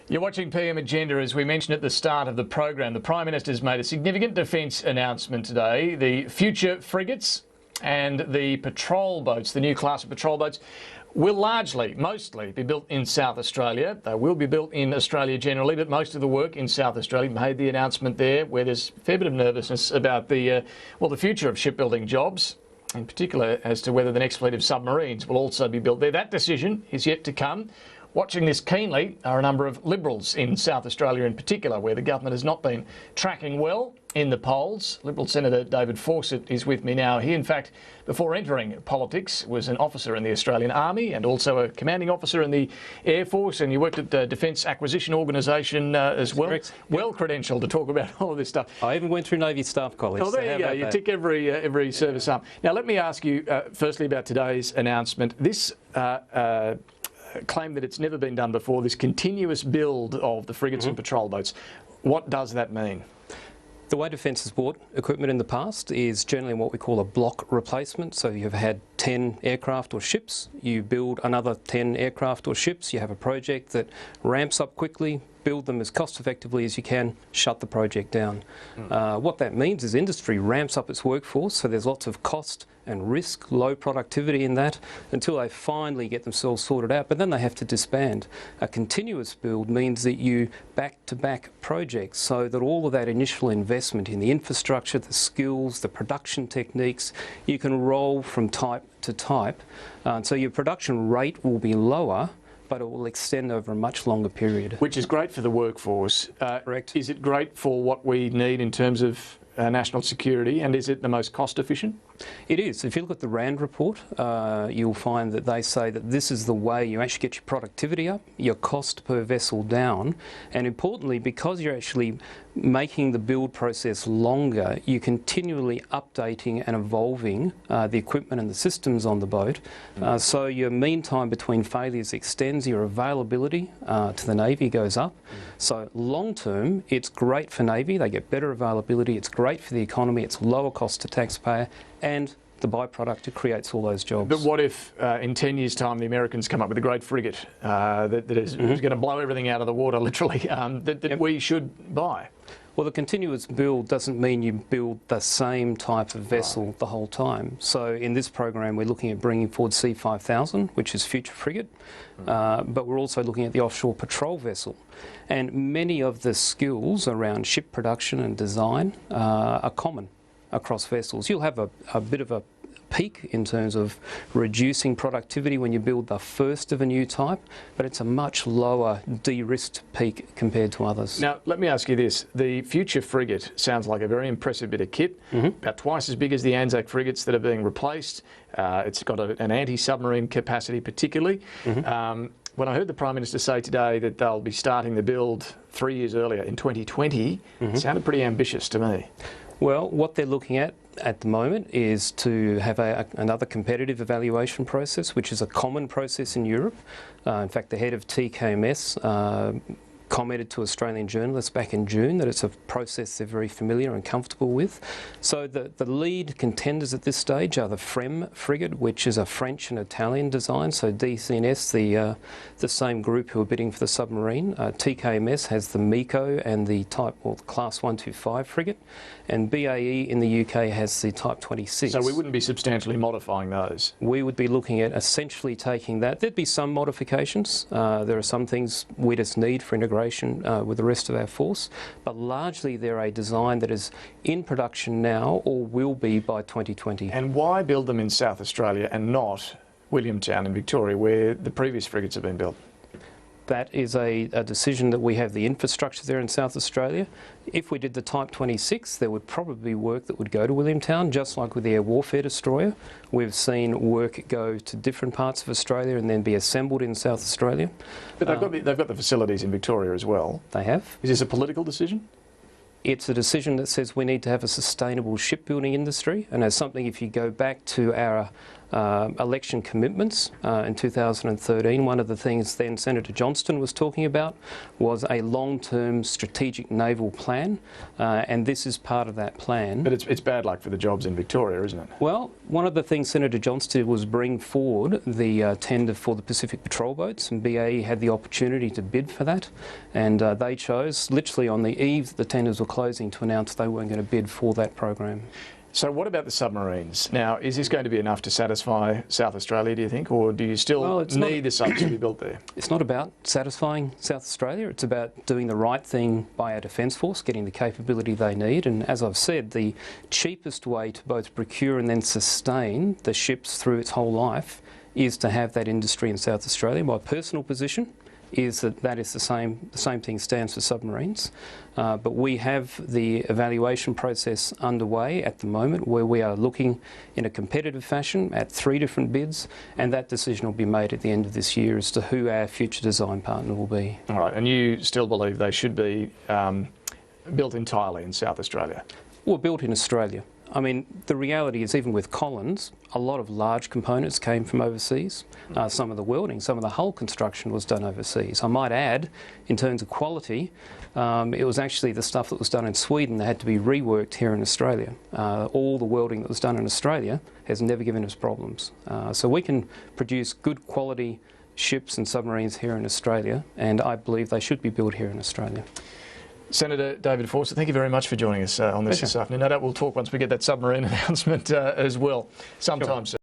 You're watching PM Agenda. As we mentioned at the start of the program, the Prime Minister's made a significant defence announcement today. The Future Frigates and the patrol boats, the new class of patrol boats, will mostly be built in South Australia. They will be built in Australia generally, but most of the work in South Australia. Made the announcement there where there's a fair bit of nervousness about the future of shipbuilding jobs, in particular as to whether the next fleet of submarines will also be built there. That decision is yet to come. Watching this keenly are a number of Liberals in South Australia in particular, where the government has not been tracking well in the polls. Liberal Senator David Fawcett is with me now. He, in fact, before entering politics, was an officer in the Australian Army and also a commanding officer in the Air Force, and you worked at the Defence Acquisition Organisation as well. Correct. Well credentialed to talk about all of this stuff. I even went through Navy Staff College. Oh, there you go. You tick every service up. Now, let me ask you firstly about today's announcement. This claim that it's never been done before, this continuous build of the frigates and patrol boats. What does that mean? The way Defence has bought equipment in the past is generally what we call a block replacement. So you've had 10 aircraft or ships, you build another 10 aircraft or ships, you have a project that ramps up quickly, build them as cost effectively as you can, shut the project down. What that means is industry ramps up its workforce, so there's lots of cost and risk, low productivity in that, until they finally get themselves sorted out, but then they have to disband. A continuous build means that you back-to-back projects, so that all of that initial investment in the infrastructure, the skills, the production techniques, you can roll from type to type. So your production rate will be lower, but it will extend over a much longer period. Which is great for the workforce. Correct. Is it great for what we need in terms of national security, and is it the most cost efficient? It is. If you look at the RAND report, you'll find that they say that this is the way you actually get your productivity up, your cost per vessel down, and importantly, because you're actually making the build process longer, you're continually updating and evolving the equipment and the systems on the boat. So your mean time between failures extends, your availability to the Navy goes up. So long term, it's great for Navy, they get better availability, it's great for the economy, it's lower cost to taxpayer, and the byproduct, it creates all those jobs. But what if in 10 years' time the Americans come up with a great frigate that is going to blow everything out of the water, literally, that we should buy? Well, the continuous build doesn't mean you build the same type of vessel the whole time. So in this program, we're looking at bringing forward C5000, which is Future Frigate, but we're also looking at the Offshore Patrol Vessel. And many of the skills around ship production and design are common across vessels. You'll have a bit of a peak in terms of reducing productivity when you build the first of a new type, but it's a much lower de-risked peak compared to others. Now, let me ask you this. The Future Frigate sounds like a very impressive bit of kit, about twice as big as the Anzac frigates that are being replaced. It's got an anti-submarine capacity particularly. When I heard the Prime Minister say today that they'll be starting the build 3 years earlier in 2020, it sounded pretty ambitious to me. Well, what they're looking at the moment is to have another competitive evaluation process, which is a common process in Europe. In fact, the head of TKMS commented to Australian journalists back in June that it's a process they're very familiar and comfortable with. So the lead contenders at this stage are the FREM frigate, which is a French and Italian design. So DCNS, the same group who are bidding for the submarine. TKMS has the MECO and the Class 125 frigate. And BAE in the UK has the Type 26. So we wouldn't be substantially modifying those? We would be looking at essentially taking that. There'd be some modifications. There are some things we just need for integration with the rest of our force, but largely they're a design that is in production now or will be by 2020. And why build them in South Australia and not Williamtown in Victoria, where the previous frigates have been built? That is a decision that we have the infrastructure there in South Australia. If we did the Type 26, there would probably be work that would go to Williamtown, just like with the Air Warfare Destroyer. We've seen work go to different parts of Australia and then be assembled in South Australia. But they've got the facilities in Victoria as well. They have. Is this a political decision? It's a decision that says we need to have a sustainable shipbuilding industry, and as something, if you go back to our election commitments in 2013, one of the things then Senator Johnston was talking about was a long-term strategic naval plan, and this is part of that plan. But it's bad luck for the jobs in Victoria, isn't it? Well, one of the things Senator Johnston did was bring forward the tender for the Pacific Patrol boats, and BAE had the opportunity to bid for that, and they chose, literally on the eve that the tenders were closing, to announce they weren't going to bid for that program. So what about the submarines? Now, is this going to be enough to satisfy South Australia, do you think, or do you still need the subs to be built there? It's not about satisfying South Australia, it's about doing the right thing by our Defence Force, getting the capability they need, and as I've said, the cheapest way to both procure and then sustain the ships through its whole life is to have that industry in South Australia. My personal position is that is the same thing stands for submarines. But we have the evaluation process underway at the moment, where we are looking in a competitive fashion at 3 different bids, and that decision will be made at the end of this year as to who our future design partner will be. All right, and you still believe they should be built entirely in South Australia? Well, built in Australia. I mean, the reality is, even with Collins, a lot of large components came from overseas. Some of the welding, some of the hull construction was done overseas. I might add, in terms of quality, it was actually the stuff that was done in Sweden that had to be reworked here in Australia. All the welding that was done in Australia has never given us problems. So we can produce good quality ships and submarines here in Australia, and I believe they should be built here in Australia. Senator David Fawcett, thank you very much for joining us on this afternoon. No doubt we'll talk once we get that submarine announcement as well sometime soon.